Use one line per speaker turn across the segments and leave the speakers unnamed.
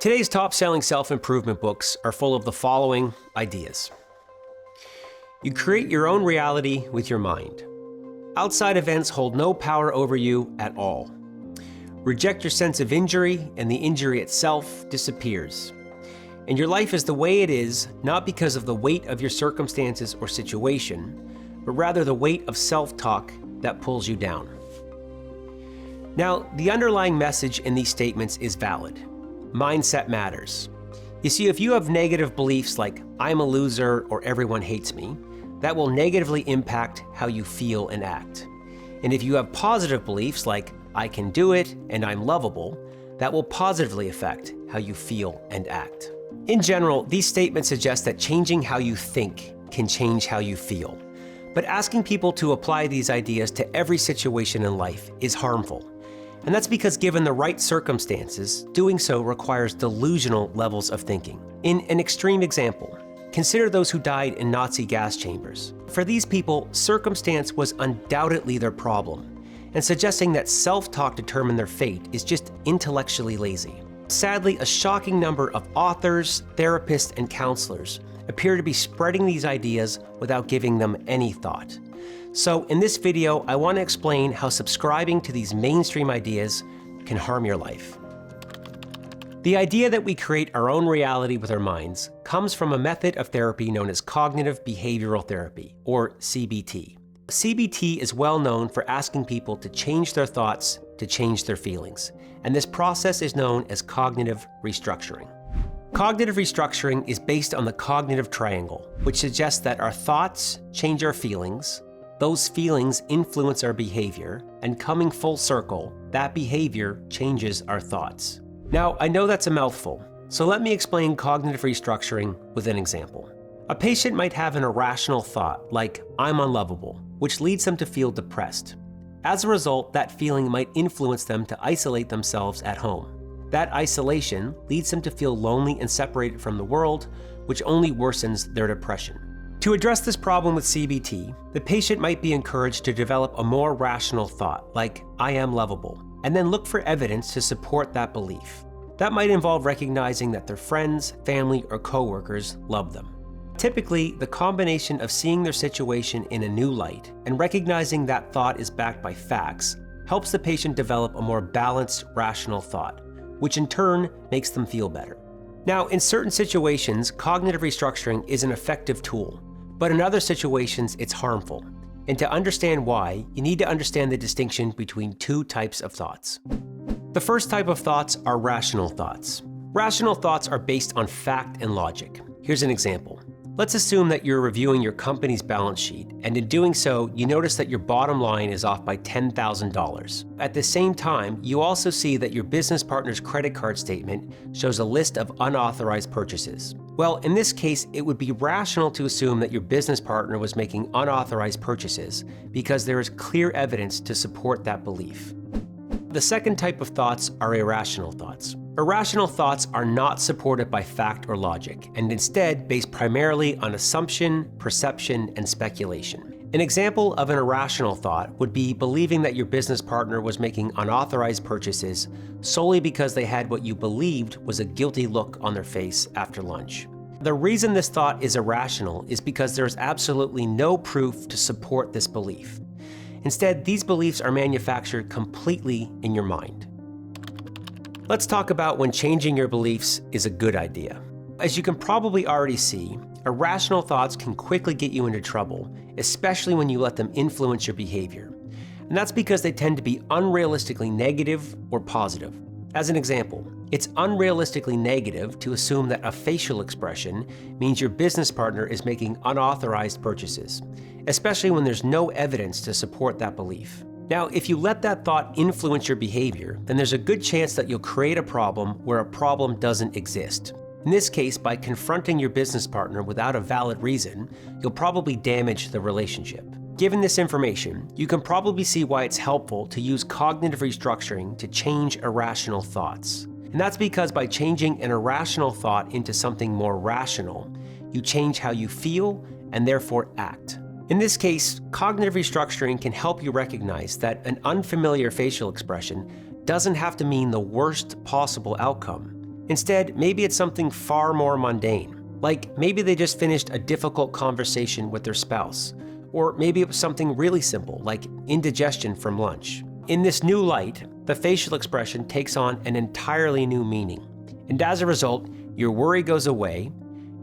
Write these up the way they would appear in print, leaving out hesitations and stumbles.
Today's top-selling self-improvement books are full of the following ideas. You create your own reality with your mind. Outside events hold no power over you at all. Reject your sense of injury, and the injury itself disappears. And your life is the way it is, not because of the weight of your circumstances or situation, but rather the weight of self-talk that pulls you down. Now, the underlying message in these statements is valid. Mindset matters. You see, if you have negative beliefs like, I'm a loser or everyone hates me, that will negatively impact how you feel and act. And if you have positive beliefs like, I can do it and I'm lovable, that will positively affect how you feel and act. In general, these statements suggest that changing how you think can change how you feel. But asking people to apply these ideas to every situation in life is harmful. And that's because given the right circumstances, doing so requires delusional levels of thinking. In an extreme example, consider those who died in Nazi gas chambers. For these people, circumstance was undoubtedly their problem, and suggesting that self-talk determined their fate is just intellectually lazy. Sadly, a shocking number of authors, therapists, and counselors appear to be spreading these ideas without giving them any thought. So in this video, I want to explain how subscribing to these mainstream ideas can harm your life. The idea that we create our own reality with our minds comes from a method of therapy known as cognitive behavioral therapy, or CBT. CBT is well known for asking people to change their thoughts to change their feelings, and this process is known as cognitive restructuring. Cognitive restructuring is based on the cognitive triangle, which suggests that our thoughts change our feelings, those feelings influence our behavior, and coming full circle, that behavior changes our thoughts. Now, I know that's a mouthful, so let me explain cognitive restructuring with an example. A patient might have an irrational thought, like, I'm unlovable, which leads them to feel depressed. As a result, that feeling might influence them to isolate themselves at home. That isolation leads them to feel lonely and separated from the world, which only worsens their depression. To address this problem with CBT, the patient might be encouraged to develop a more rational thought, like, I am lovable, and then look for evidence to support that belief. That might involve recognizing that their friends, family, or coworkers love them. Typically, the combination of seeing their situation in a new light and recognizing that thought is backed by facts helps the patient develop a more balanced, rational thought, which in turn makes them feel better. Now, in certain situations, cognitive restructuring is an effective tool, but in other situations, it's harmful. And to understand why, you need to understand the distinction between two types of thoughts. The first type of thoughts are rational thoughts. Rational thoughts are based on fact and logic. Here's an example. Let's assume that you're reviewing your company's balance sheet, and in doing so, you notice that your bottom line is off by $10,000. At the same time, you also see that your business partner's credit card statement shows a list of unauthorized purchases. Well, in this case, it would be rational to assume that your business partner was making unauthorized purchases because there is clear evidence to support that belief. The second type of thoughts are irrational thoughts. Irrational thoughts are not supported by fact or logic, and instead based primarily on assumption, perception, and speculation. An example of an irrational thought would be believing that your business partner was making unauthorized purchases solely because they had what you believed was a guilty look on their face after lunch. The reason this thought is irrational is because there is absolutely no proof to support this belief. Instead, these beliefs are manufactured completely in your mind. Let's talk about when changing your beliefs is a good idea. As you can probably already see, irrational thoughts can quickly get you into trouble, especially when you let them influence your behavior. And that's because they tend to be unrealistically negative or positive. As an example, it's unrealistically negative to assume that a facial expression means your business partner is making unauthorized purchases, especially when there's no evidence to support that belief. Now, if you let that thought influence your behavior, then there's a good chance that you'll create a problem where a problem doesn't exist. In this case, by confronting your business partner without a valid reason, you'll probably damage the relationship. Given this information, you can probably see why it's helpful to use cognitive restructuring to change irrational thoughts. And that's because by changing an irrational thought into something more rational, you change how you feel and therefore act. In this case, cognitive restructuring can help you recognize that an unfamiliar facial expression doesn't have to mean the worst possible outcome. Instead, maybe it's something far more mundane. Like maybe they just finished a difficult conversation with their spouse. Or maybe it was something really simple, like indigestion from lunch. In this new light, the facial expression takes on an entirely new meaning. And as a result, your worry goes away,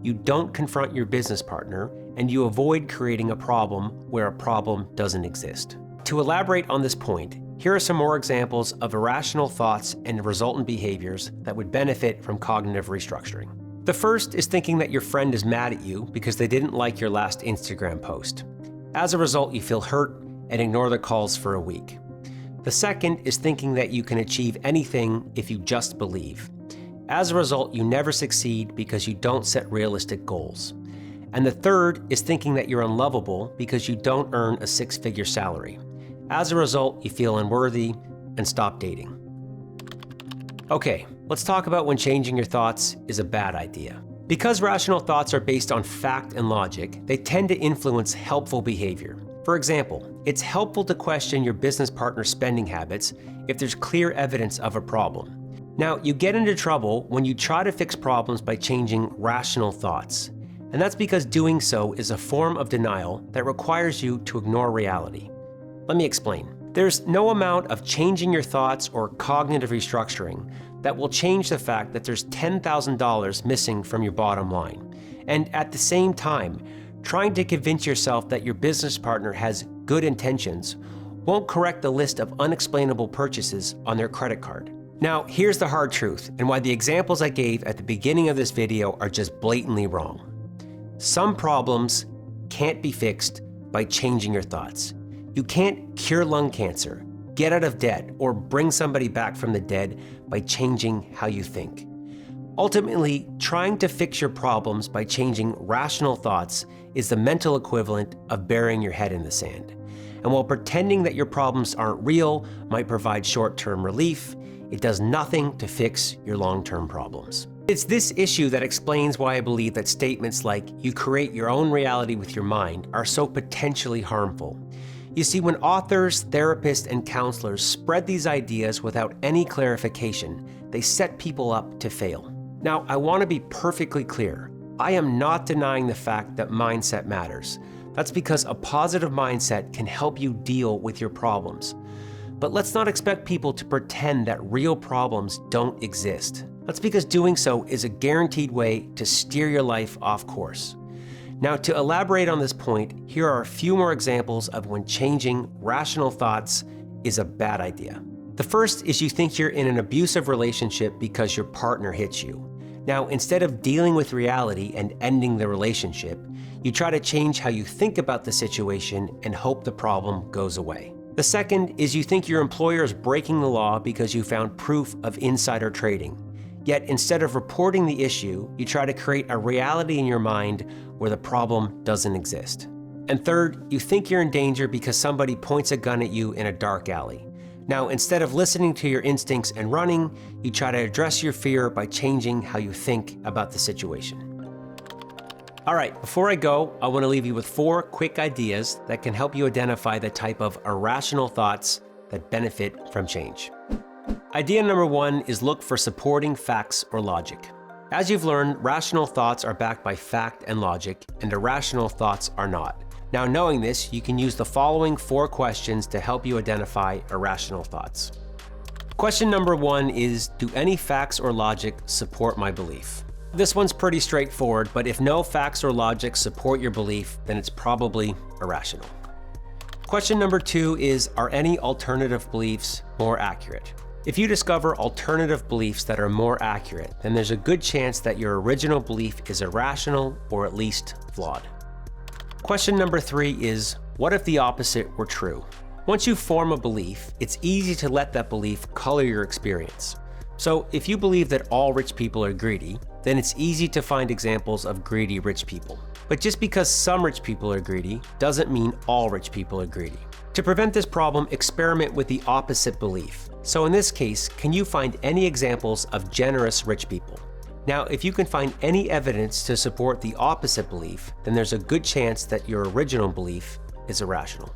you don't confront your business partner, and you avoid creating a problem where a problem doesn't exist. To elaborate on this point, here are some more examples of irrational thoughts and resultant behaviors that would benefit from cognitive restructuring. The first is thinking that your friend is mad at you because they didn't like your last Instagram post. As a result, you feel hurt and ignore the calls for a week. The second is thinking that you can achieve anything if you just believe. As a result, you never succeed because you don't set realistic goals. And the third is thinking that you're unlovable because you don't earn a six-figure salary. As a result, you feel unworthy and stop dating. Okay, let's talk about when changing your thoughts is a bad idea. Because rational thoughts are based on fact and logic, they tend to influence helpful behavior. For example, it's helpful to question your business partner's spending habits if there's clear evidence of a problem. Now, you get into trouble when you try to fix problems by changing rational thoughts. And that's because doing so is a form of denial that requires you to ignore reality. Let me explain. There's no amount of changing your thoughts or cognitive restructuring that will change the fact that there's $10,000 missing from your bottom line. And at the same time, trying to convince yourself that your business partner has good intentions won't correct the list of unexplainable purchases on their credit card. Now, here's the hard truth, and why the examples I gave at the beginning of this video are just blatantly wrong. Some problems can't be fixed by changing your thoughts. You can't cure lung cancer, get out of debt, or bring somebody back from the dead by changing how you think. Ultimately, trying to fix your problems by changing rational thoughts is the mental equivalent of burying your head in the sand. And while pretending that your problems aren't real might provide short-term relief, it does nothing to fix your long-term problems. It's this issue that explains why I believe that statements like, "you create your own reality with your mind," are so potentially harmful. You see, when authors, therapists, and counselors spread these ideas without any clarification, they set people up to fail. Now, I want to be perfectly clear. I am not denying the fact that mindset matters. That's because a positive mindset can help you deal with your problems. But let's not expect people to pretend that real problems don't exist. That's because doing so is a guaranteed way to steer your life off course. Now, to elaborate on this point, here are a few more examples of when changing rational thoughts is a bad idea. The first is you think you're in an abusive relationship because your partner hits you. Now, instead of dealing with reality and ending the relationship, you try to change how you think about the situation and hope the problem goes away. The second is you think your employer is breaking the law because you found proof of insider trading. Yet instead of reporting the issue, you try to create a reality in your mind where the problem doesn't exist. And third, you think you're in danger because somebody points a gun at you in a dark alley. Now, instead of listening to your instincts and running, you try to address your fear by changing how you think about the situation. All right, before I go, I want to leave you with 4 quick ideas that can help you identify the type of irrational thoughts that benefit from change. Idea number 1 is look for supporting facts or logic. As you've learned, rational thoughts are backed by fact and logic, and irrational thoughts are not. Now, knowing this, you can use the following 4 questions to help you identify irrational thoughts. Question number 1 is, do any facts or logic support my belief? This one's pretty straightforward, but if no facts or logic support your belief, then it's probably irrational. Question number 2 is, are any alternative beliefs more accurate? If you discover alternative beliefs that are more accurate, then there's a good chance that your original belief is irrational or at least flawed. Question number 3 is, what if the opposite were true? Once you form a belief, it's easy to let that belief color your experience. So if you believe that all rich people are greedy, then it's easy to find examples of greedy rich people. But just because some rich people are greedy doesn't mean all rich people are greedy. To prevent this problem, experiment with the opposite belief. So in this case, can you find any examples of generous rich people? Now, if you can find any evidence to support the opposite belief, then there's a good chance that your original belief is irrational.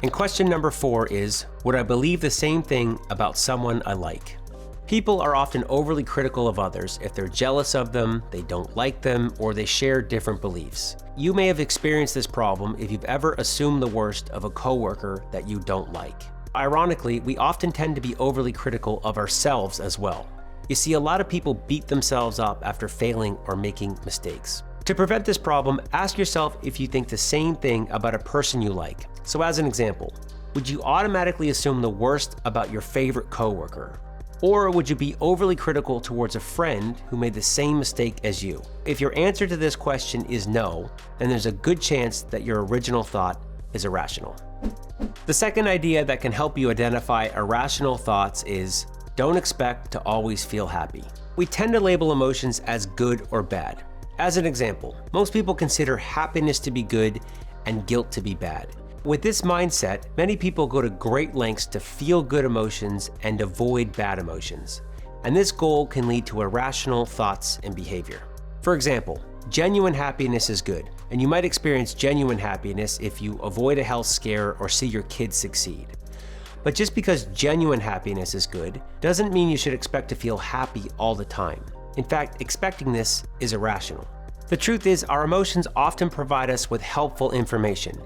And question number 4 is, would I believe the same thing about someone I like? People are often overly critical of others if they're jealous of them, they don't like them, or they share different beliefs. You may have experienced this problem if you've ever assumed the worst of a coworker that you don't like. Ironically, we often tend to be overly critical of ourselves as well. You see, a lot of people beat themselves up after failing or making mistakes. To prevent this problem, ask yourself if you think the same thing about a person you like. So as an example, would you automatically assume the worst about your favorite coworker? Or would you be overly critical towards a friend who made the same mistake as you? If your answer to this question is no, then there's a good chance that your original thought is irrational. The second idea that can help you identify irrational thoughts is don't expect to always feel happy. We tend to label emotions as good or bad. As an example, most people consider happiness to be good and guilt to be bad. With this mindset, many people go to great lengths to feel good emotions and avoid bad emotions. And this goal can lead to irrational thoughts and behavior. For example, genuine happiness is good, and you might experience genuine happiness if you avoid a health scare or see your kids succeed. But just because genuine happiness is good doesn't mean you should expect to feel happy all the time. In fact, expecting this is irrational. The truth is, our emotions often provide us with helpful information,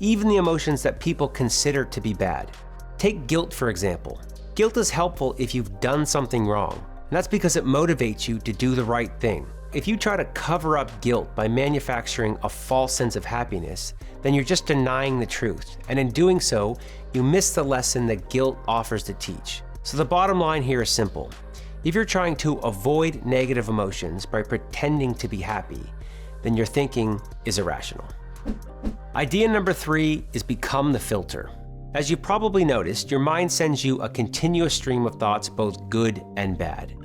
even the emotions that people consider to be bad. Take guilt, for example. Guilt is helpful if you've done something wrong, and that's because it motivates you to do the right thing. If you try to cover up guilt by manufacturing a false sense of happiness, then you're just denying the truth, and in doing so, you miss the lesson that guilt offers to teach. So the bottom line here is simple. If you're trying to avoid negative emotions by pretending to be happy, then your thinking is irrational. Idea number 3 is become the filter. As you probably noticed, your mind sends you a continuous stream of thoughts, both good and bad.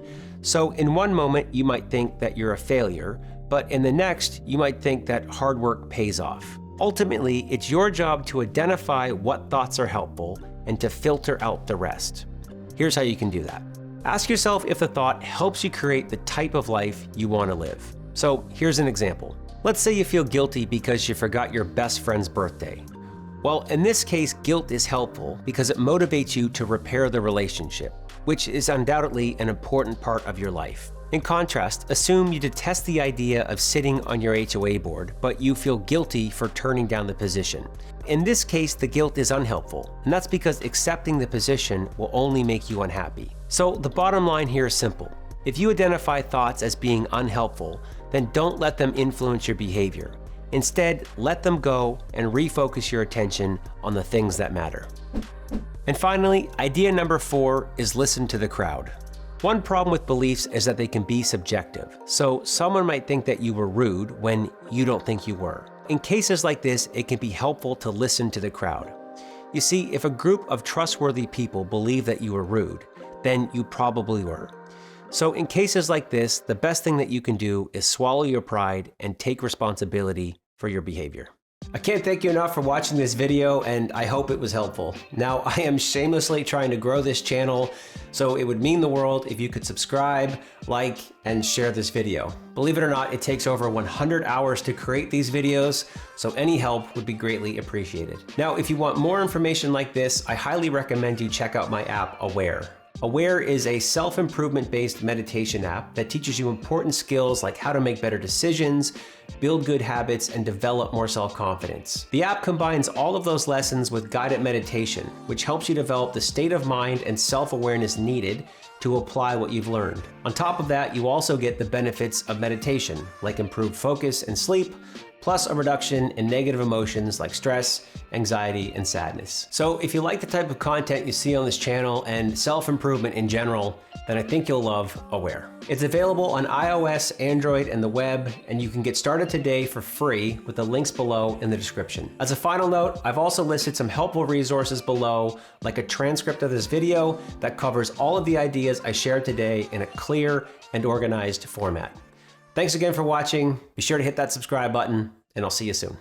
So in one moment, you might think that you're a failure, but in the next, you might think that hard work pays off. Ultimately, it's your job to identify what thoughts are helpful and to filter out the rest. Here's how you can do that. Ask yourself if the thought helps you create the type of life you want to live. So here's an example. Let's say you feel guilty because you forgot your best friend's birthday. Well, in this case, guilt is helpful because it motivates you to repair the relationship, which is undoubtedly an important part of your life. In contrast, assume you detest the idea of sitting on your HOA board, but you feel guilty for turning down the position. In this case, the guilt is unhelpful, and that's because accepting the position will only make you unhappy. So the bottom line here is simple. If you identify thoughts as being unhelpful, then don't let them influence your behavior. Instead, let them go and refocus your attention on the things that matter. And finally, idea number 4 is listen to the crowd. One problem with beliefs is that they can be subjective. So someone might think that you were rude when you don't think you were. In cases like this, it can be helpful to listen to the crowd. You see, if a group of trustworthy people believe that you were rude, then you probably were. So in cases like this, the best thing that you can do is swallow your pride and take responsibility for your behavior. I can't thank you enough for watching this video, and I hope it was helpful. Now, I am shamelessly trying to grow this channel, so it would mean the world if you could subscribe, like, and share this video. Believe it or not, it takes over 100 hours to create these videos, so any help would be greatly appreciated. Now, if you want more information like this, I highly recommend you check out my app, Aware. Aware is a self-improvement based meditation app that teaches you important skills like how to make better decisions, build good habits, and develop more self-confidence. The app combines all of those lessons with guided meditation, which helps you develop the state of mind and self-awareness needed to apply what you've learned. On top of that, you also get the benefits of meditation, like improved focus and sleep, plus a reduction in negative emotions like stress, anxiety, and sadness. So if you like the type of content you see on this channel and self-improvement in general, then I think you'll love Aware. It's available on iOS, Android, and the web, and you can get started today for free with the links below in the description. As a final note, I've also listed some helpful resources below, like a transcript of this video that covers all of the ideas I shared today in a clear and organized format. Thanks again for watching. Be sure to hit that subscribe button, and I'll see you soon.